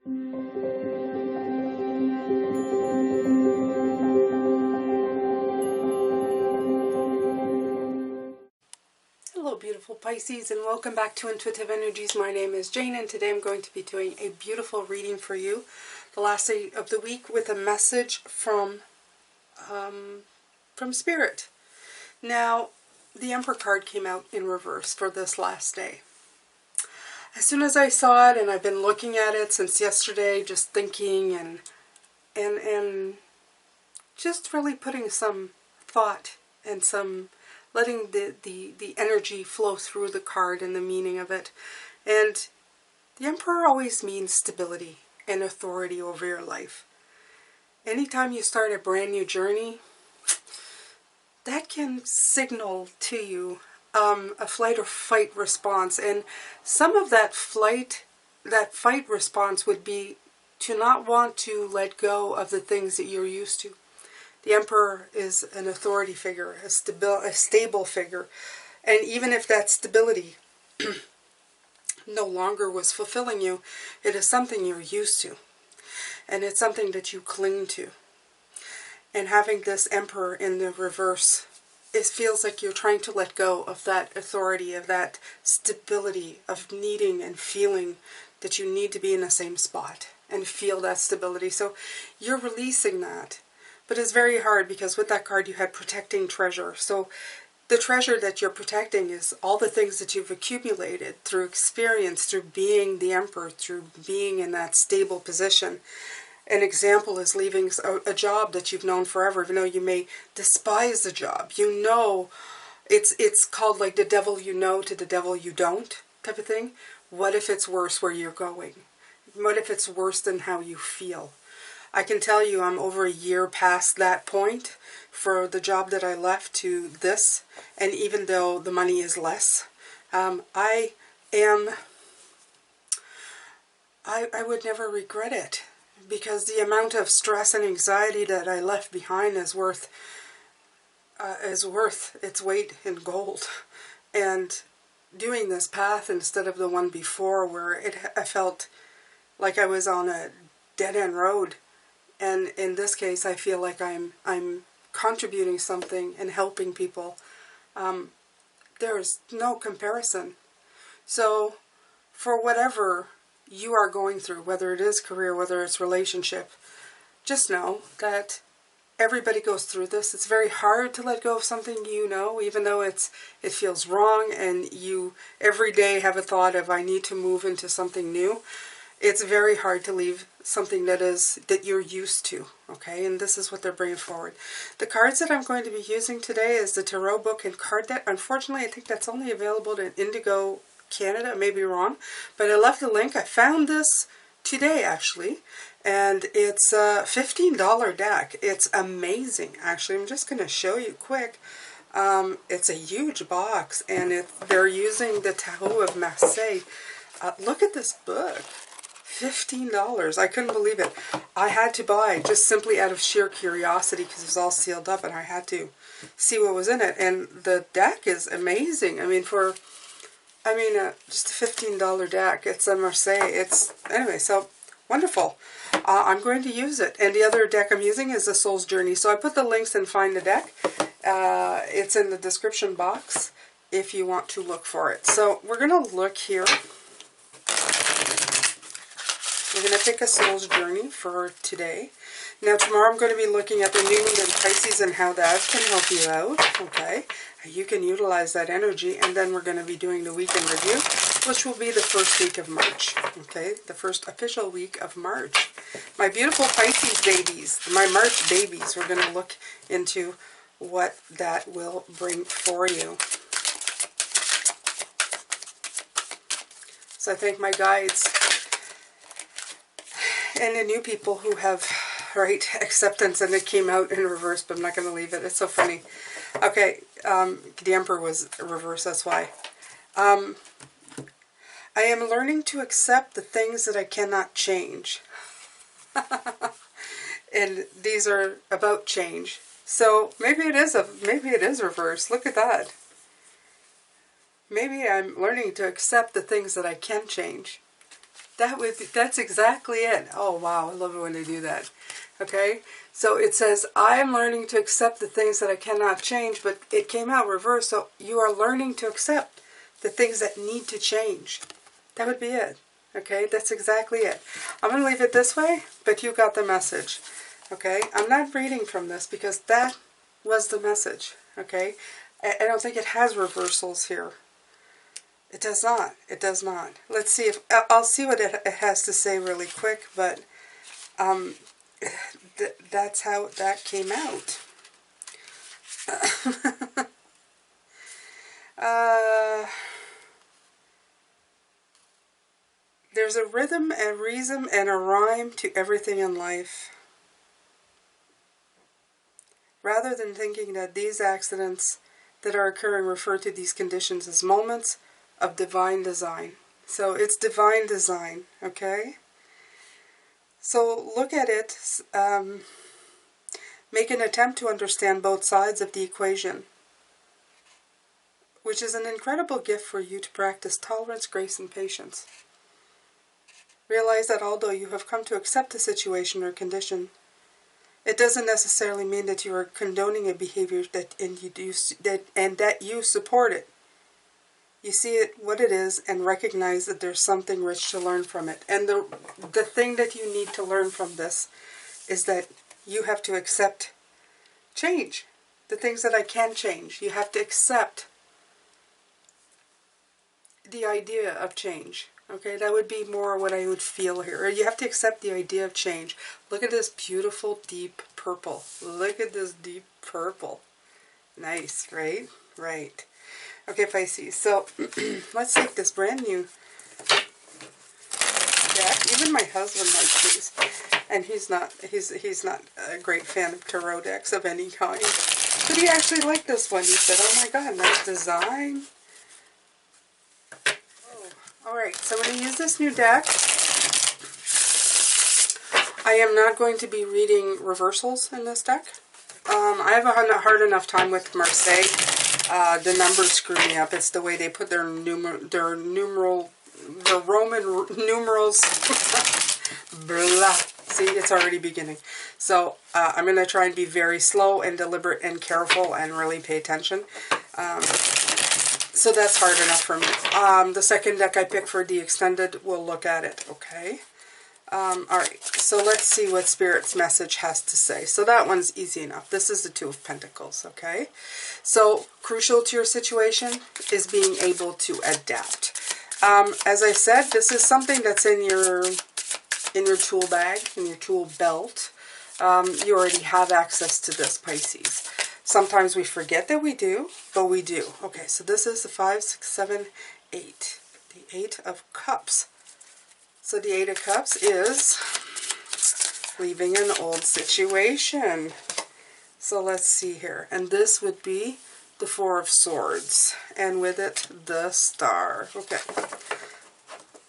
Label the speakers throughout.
Speaker 1: Hello beautiful Pisces, and welcome back to Intuitive Energies. My name is Jane, and today I'm going to be doing a beautiful reading for you, the last day of the week, with a message from Spirit. Now, the Emperor card came out in reverse for this last day. As soon as I saw it, and I've been looking at it since yesterday, just thinking and just really putting some thought and some letting the energy flow through the card and the meaning of it. And the Emperor always means stability and authority over your life. Anytime you start a brand new journey, that can signal to you a flight or fight response. And some of that fight response would be to not want to let go of the things that you're used to. The Emperor is an authority figure, a stable figure. And even if that stability no longer was fulfilling you, it is something you're used to. And it's something that you cling to. And having this Emperor in the reverse, it feels like you're trying to let go of that authority, of that stability, of needing and feeling that you need to be in the same spot and feel that stability. So you're releasing that. But it's very hard because with that card you had protecting treasure. So the treasure that you're protecting is all the things that you've accumulated through experience, through being the Emperor, through being in that stable position. An example is leaving a job that you've known forever, even though you may despise the job. You know, it's called like the devil you know to the devil you don't type of thing. What if it's worse where you're going? What if it's worse than how you feel? I can tell you I'm over a year past that point for the job that I left to this, and even though the money is less, I would never regret it, because the amount of stress and anxiety that I left behind is worth its weight in gold. And doing this path instead of the one before, where I felt like I was on a dead-end road. And in this case, I feel like I'm contributing something and helping people. There's no comparison. So for whatever you are going through, whether it is career, whether it's relationship, just know that everybody goes through this. It's very hard to let go of something you know, even though it feels wrong, and you every day have a thought of, I need to move into something new. It's very hard to leave something that you're used to, okay? And this is what they're bringing forward. The cards that I'm going to be using today is the Tarot book and card deck. Unfortunately, I think that's only available in Indigo Canada. I may be wrong, but I left the link. I found this today, actually, and it's a $15 deck. It's amazing, actually. I'm just going to show you quick. It's a huge box, and they're using the Tarot of Marseille. Look at this book. $15. I couldn't believe it. I had to buy just simply out of sheer curiosity because it was all sealed up and I had to see what was in it. And the deck is amazing. I mean, just a $15 deck. It's a Marseille. Anyway, so wonderful. I'm going to use it. And the other deck I'm using is the Soul's Journey. So I put the links and find the deck. It's in the description box if you want to look for it. So we're going to look here. We're going to pick a Soul's Journey for today. Now tomorrow I'm going to be looking at the new moon in Pisces and how that can help you out, okay? You can utilize that energy, and then we're going to be doing the weekend review, which will be the first week of March, okay? The first official week of March. My beautiful Pisces babies, my March babies, we're going to look into what that will bring for you. So I thank my guides and the new people who have, right, acceptance, and it came out in reverse, but I'm not going to leave it. It's so funny. Okay, the Emperor was reverse, that's why. I am learning to accept the things that I cannot change. And these are about change. So maybe it is reverse. Look at that. Maybe I'm learning to accept the things that I can change. That's exactly it. Oh wow, I love it when they do that. Okay, so it says, I am learning to accept the things that I cannot change, but it came out reverse, so you are learning to accept the things that need to change. That would be it. Okay, that's exactly it. I'm going to leave it this way, but you got the message. Okay, I'm not reading from this because that was the message. Okay, I don't think it has reversals here. It does not. It does not. Let's see if I'll see what it has to say really quick, but that's how that came out. There's a rhythm, a reason, and a rhyme to everything in life. Rather than thinking that these accidents that are occurring refer to these conditions as moments of divine design. So it's divine design, okay? So look at it, make an attempt to understand both sides of the equation, which is an incredible gift for you to practice tolerance, grace, and patience. Realize that although you have come to accept a situation or condition, it doesn't necessarily mean that you are condoning a behavior that you support it. You see it what it is and recognize that there's something rich to learn from it. And the thing that you need to learn from this is that you have to accept change. The things that I can change. You have to accept the idea of change. Okay, that would be more what I would feel here. You have to accept the idea of change. Look at this beautiful deep purple. Look at this deep purple. Nice, right? Right. Okay, Pisces. So let's take this brand new deck. Even my husband likes these, and he's not a great fan of tarot decks of any kind. But he actually liked this one. He said, "Oh my God, nice design." Alright, so I'm going to use this new deck. I am not going to be reading reversals in this deck. I have a hard enough time with Marseille. The numbers screw me up. It's the way they put their Roman numerals. Blah. See, it's already beginning. So I'm going to try and be very slow and deliberate and careful and really pay attention. So that's hard enough for me. The second deck I picked for the extended, we'll look at it, okay? Alright, so let's see what Spirit's message has to say. So that one's easy enough. This is the Two of Pentacles, okay? So, crucial to your situation is being able to adapt. As I said, this is something that's in your tool bag, in your tool belt. You already have access to this, Pisces. Sometimes we forget that we do, but we do. Okay, so this is the 5, 6, 7, 8. The 8 of Cups. So the 8 of Cups is leaving an old situation. So let's see here. And this would be the 4 of Swords. And with it, the Star. Okay.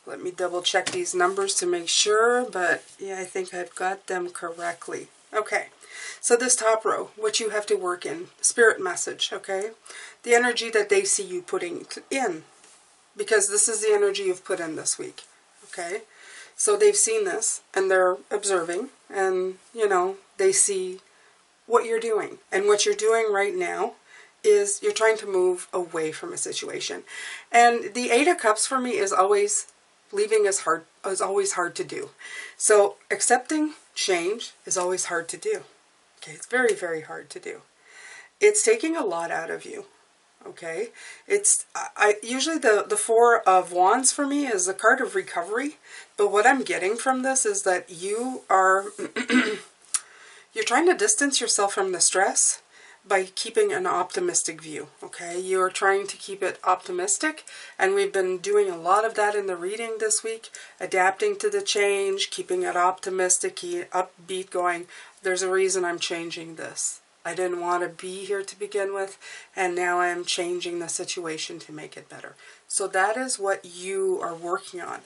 Speaker 1: Let me double check these numbers to make sure. But yeah, I think I've got them correctly. Okay. So this top row, what you have to work in, Spirit message, okay? The energy that they see you putting in, because this is the energy you've put in this week, okay? So they've seen this, and they're observing, and, you know, they see what you're doing. And what you're doing right now is you're trying to move away from a situation. And the 8 of Cups for me is always, leaving is always hard to do. So accepting change is always hard to do. Okay, it's very, very hard to do. It's taking a lot out of you. Okay, it's usually the 4 of Wands for me is a card of recovery. But what I'm getting from this is that you are you're trying to distance yourself from the stress by keeping an optimistic view. Okay, you're trying to keep it optimistic, and we've been doing a lot of that in the reading this week, adapting to the change, keeping it optimistic, upbeat, going, there's a reason I'm changing this. I didn't want to be here to begin with, and now I'm changing the situation to make it better. So that is what you are working on.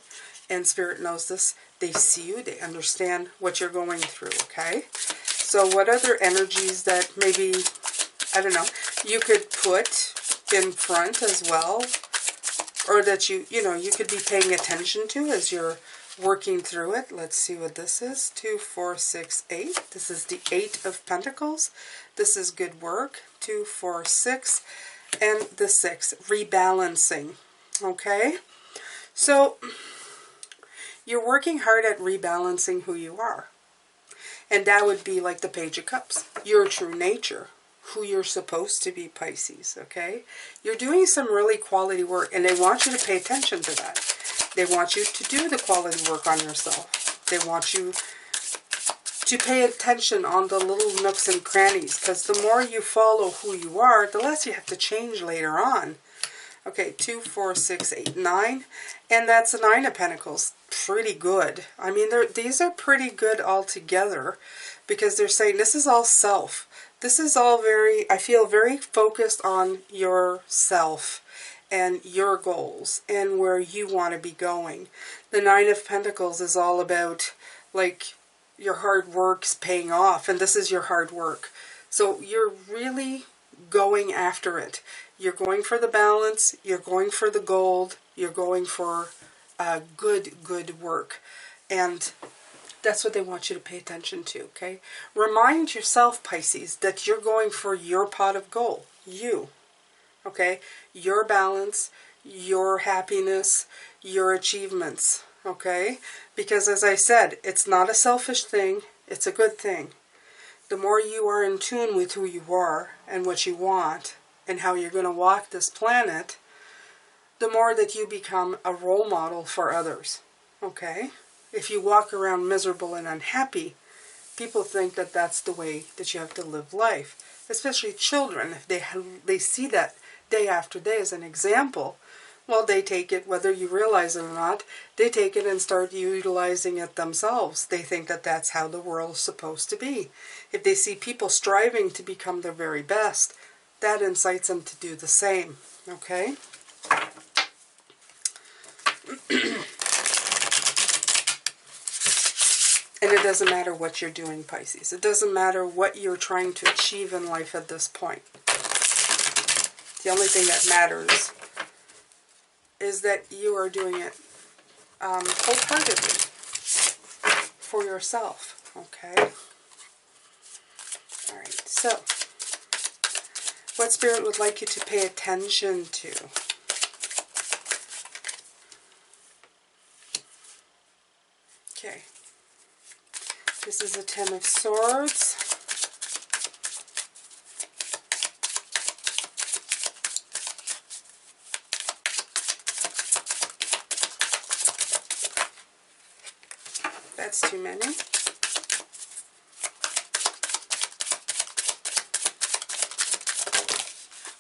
Speaker 1: And Spirit knows this. They see you. They understand what you're going through, okay? So what other energies that maybe, I don't know, you could put in front as well, or that you could be paying attention to as you're working through it. Let's see what this is. 2, 4, 6, 8. This is the 8 of Pentacles. This is good work. 2, 4, 6. And the 6. Rebalancing. Okay? So, you're working hard at rebalancing who you are. And that would be like the Page of Cups. Your true nature. Who you're supposed to be, Pisces. Okay? You're doing some really quality work. And they want you to pay attention to that. They want you to do the quality work on yourself. They want you to pay attention on the little nooks and crannies. Because the more you follow who you are, the less you have to change later on. Okay, 2, 4, 6, 8, 9. And that's the 9 of Pentacles. Pretty good. I mean, these are pretty good altogether. Because they're saying this is all self. This is all very, I feel very focused on yourself. And your goals and where you want to be going. The 9 of Pentacles is all about like your hard work's paying off, and this is your hard work. So you're really going after it. You're going for the balance, you're going for the gold, you're going for good work. And that's what they want you to pay attention to, okay? Remind yourself, Pisces, that you're going for your pot of gold. You. Okay, your balance, your happiness, your achievements, okay? Because as I said, it's not a selfish thing, it's a good thing. The more you are in tune with who you are and what you want and how you're going to walk this planet, the more that you become a role model for others, okay? If you walk around miserable and unhappy, people think that that's the way that you have to live life, especially children. If they see that day after day as an example, well, they take it, whether you realize it or not, they take it and start utilizing it themselves. They think that that's how the world is supposed to be. If they see people striving to become their very best, that incites them to do the same, okay? And it doesn't matter what you're doing, Pisces. It doesn't matter what you're trying to achieve in life at this point. The only thing that matters is that you are doing it wholeheartedly for yourself, okay? All right, so what Spirit would like you to pay attention to? Okay, this is a 10 of Swords. That's too many.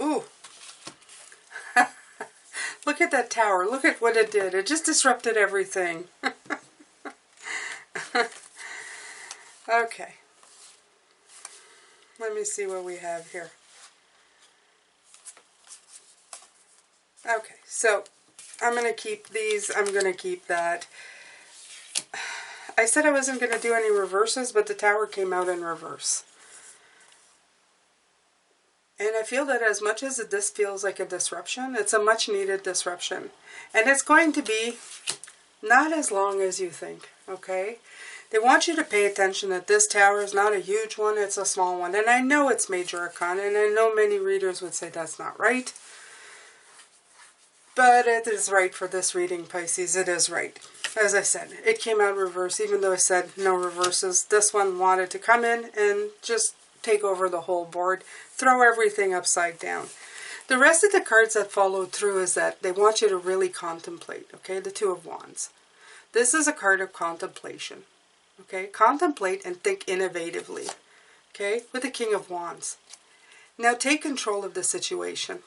Speaker 1: Ooh. Look at that tower. Look at what it did. It just disrupted everything. Okay. Let me see what we have here. Okay, so I'm going to keep these. I'm going to keep that. I said I wasn't going to do any reverses, but the tower came out in reverse. And I feel that as much as this feels like a disruption, it's a much needed disruption. And it's going to be not as long as you think, okay? They want you to pay attention that this tower is not a huge one, it's a small one. And I know it's Major Arcana, and I know many readers would say that's not right. But it is right for this reading, Pisces. It is right. As I said, it came out reverse, even though I said no reverses. This one wanted to come in and just take over the whole board, throw everything upside down. The rest of the cards that followed through is that they want you to really contemplate, okay? The Two of Wands. This is a card of contemplation, okay? Contemplate and think innovatively, okay? With the King of Wands. Now take control of the situation,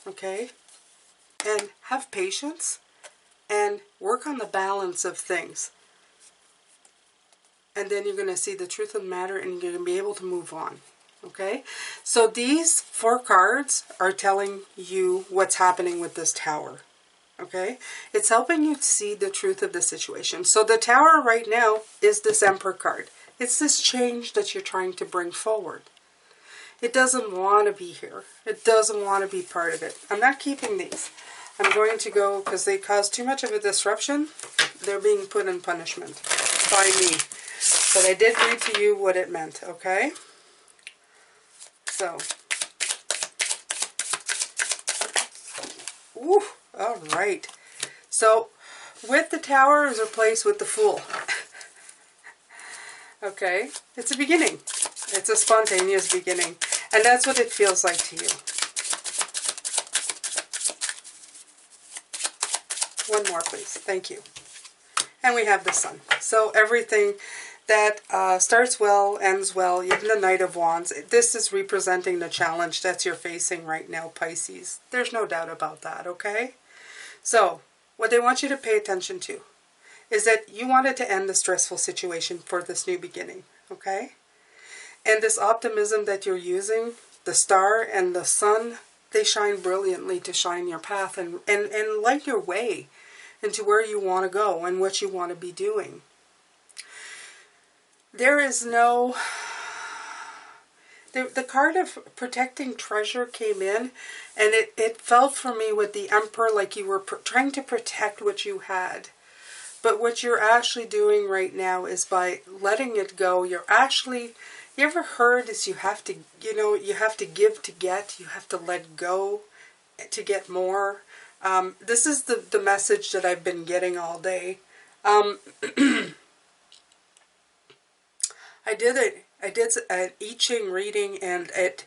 Speaker 1: okay? And have patience and work on the balance of things. And then you're going to see the truth of the matter and you're going to be able to move on. Okay? So these 4 cards are telling you what's happening with this tower. Okay? It's helping you see the truth of the situation. So the tower right now is this Emperor card. It's this change that you're trying to bring forward. It doesn't want to be here. It doesn't want to be part of it. I'm not keeping these. I'm going to go, because they caused too much of a disruption, they're being put in punishment by me. But I did read to you what it meant, okay? So, ooh, all right. So, with the Tower is replaced with the Fool. Okay, it's a beginning. It's a spontaneous beginning. And that's what it feels like to you. One more, please. Thank you. And we have the Sun. So everything that starts well, ends well, even the Knight of Wands. This is representing the challenge that you're facing right now, Pisces. There's no doubt about that, okay? So, what they want you to pay attention to is that you wanted to end the stressful situation for this new beginning, okay? And this optimism that you're using, the Star and the Sun, they shine brilliantly to shine your path and light your way into where you want to go and what you want to be doing. There is no... The card of protecting treasure came in, and it felt for me with the Emperor like you were trying to protect what you had. But what you're actually doing right now is by letting it go, you're actually... You ever heard is you have to, you have to give to get, you have to let go to get more. This is the message that I've been getting all day. I did an I Ching reading, and it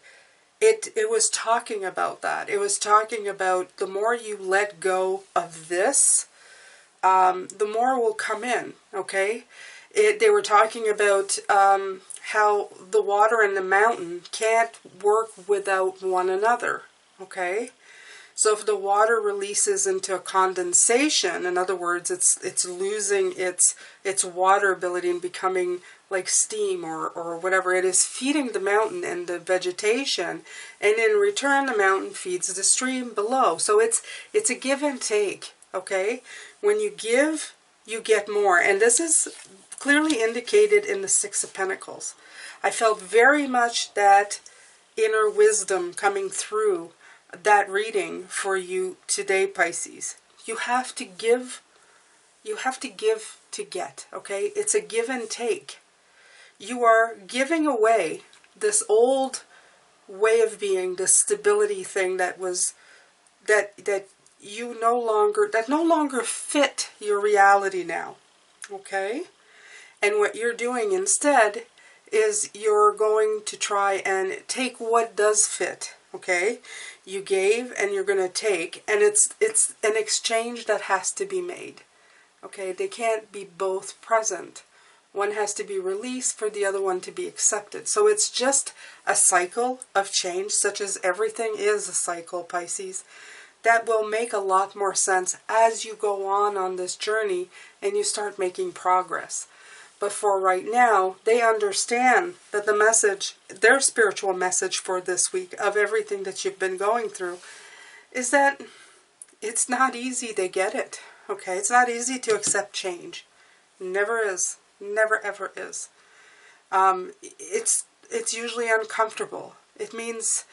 Speaker 1: was talking about that. It was talking about the more you let go of this, the more will come in, okay? They were talking about how the water and the mountain can't work without one another, okay? So if the water releases into a condensation, in other words, it's losing its water ability and becoming like steam or whatever, it is feeding the mountain and the vegetation, and in return the mountain feeds the stream below. So it's a give and take, okay? When you give, you get more, and this is clearly indicated in the Six of Pentacles. I felt very much that inner wisdom coming through that reading for you today, Pisces. You have to give to get, okay? It's a give and take. You are giving away this old way of being, this stability thing that was that no longer fit your reality now, okay? And what you're doing instead is you're going to try and take what does fit, okay? You gave and you're going to take, and it's an exchange that has to be made, okay? They can't be both present. One has to be released for the other one to be accepted. So it's just a cycle of change, such as everything is a cycle, Pisces, that will make a lot more sense as you go on this journey and you start making progress. But for right now, they understand that the message, their spiritual message for this week of everything that you've been going through, is that it's not easy to get it, okay? It's not easy to accept change. Never is. Never ever is. It's usually uncomfortable. It means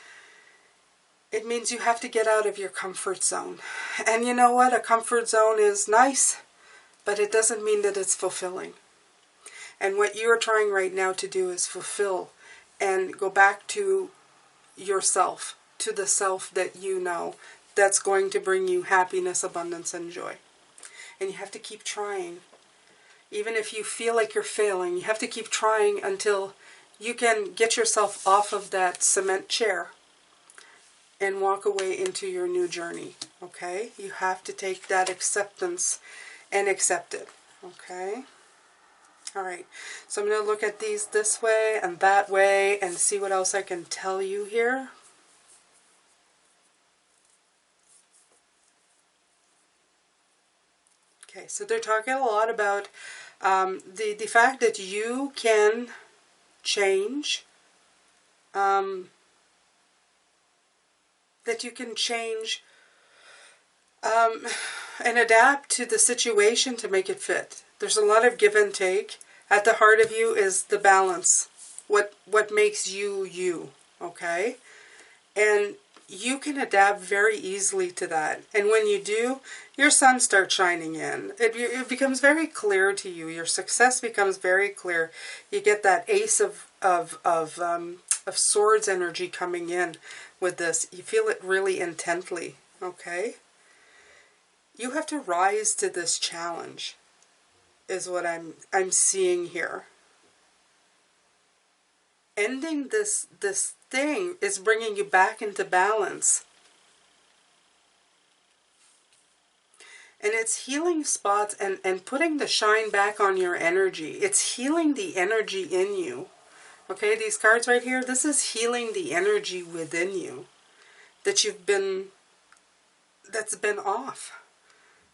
Speaker 1: you have to get out of your comfort zone. And you know what? A comfort zone is nice, but it doesn't mean that it's fulfilling. And what you are trying right now to do is fulfill and go back to yourself, to the self that you know, that's going to bring you happiness, abundance, and joy. And you have to keep trying. Even if you feel like you're failing, you have to keep trying until you can get yourself off of that cement chair and walk away into your new journey, okay? You have to take that acceptance and accept it, okay? All right, so I'm going to look at these this way and that way and see what else I can tell you here. Okay, so they're talking a lot about the fact that you can change, and adapt to the situation to make it fit. There's a lot of give and take. At the heart of you is the balance. What makes you you, okay? And you can adapt very easily to that. And when you do, your sun starts shining in. It becomes very clear to you. Your success becomes very clear. You get that ace of swords energy coming in with this. You feel it really intently, okay? You have to rise to this challenge, is what I'm seeing here. Ending this thing is bringing you back into balance. And it's healing spots and putting the shine back on your energy. It's healing the energy in you. Okay, these cards right here, this is healing the energy within you that that's been off.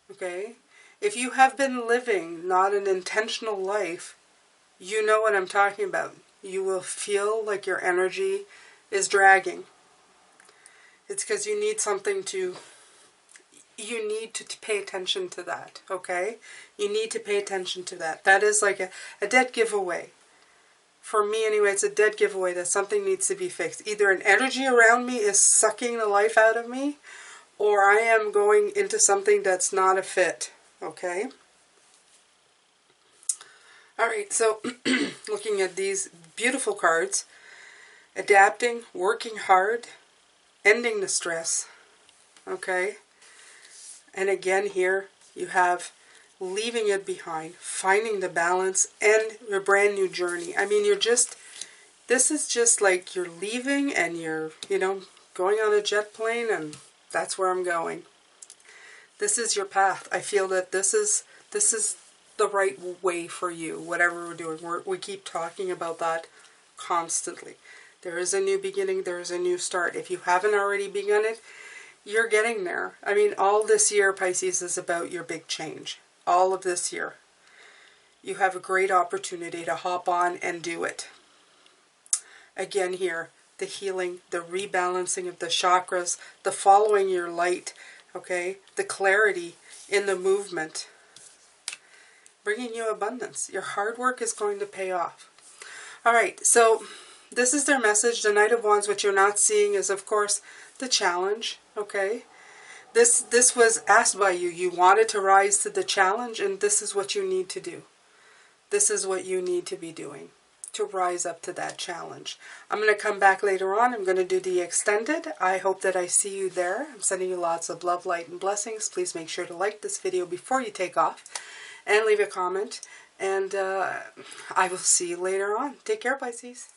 Speaker 1: Okay? If you have been living not an intentional life, you know what I'm talking about. You will feel like your energy is dragging. It's because you need something to, you need to pay attention to that, okay? You need to pay attention to that. That is like a dead giveaway. For me anyway, it's a dead giveaway that something needs to be fixed. Either an energy around me is sucking the life out of me, or I am going into something that's not a fit, okay? Alright, so looking at these beautiful cards, adapting, working hard, ending the stress, okay? And again here, you have leaving it behind, finding the balance, and your brand new journey. I mean, this is just like you're leaving and you're, going on a jet plane and that's where I'm going. This is your path. I feel that this is the right way for you, whatever we're doing. We keep talking about that constantly. There is a new beginning. There is a new start. If you haven't already begun it, you're getting there. I mean, all this year, Pisces, is about your big change. All of this year. You have a great opportunity to hop on and do it. Again here, the healing, the rebalancing of the chakras, the following your light, okay? The clarity in the movement. Bringing you abundance. Your hard work is going to pay off. Alright, so this is their message. The Knight of Wands, what you're not seeing is, of course, the challenge, okay? This was asked by you. You wanted to rise to the challenge, and this is what you need to do. This is what you need to be doing to rise up to that challenge. I'm going to come back later on. I'm going to do the extended. I hope that I see you there. I'm sending you lots of love, light, and blessings. Please make sure to like this video before you take off and leave a comment. And I will see you later on. Take care, Pisces.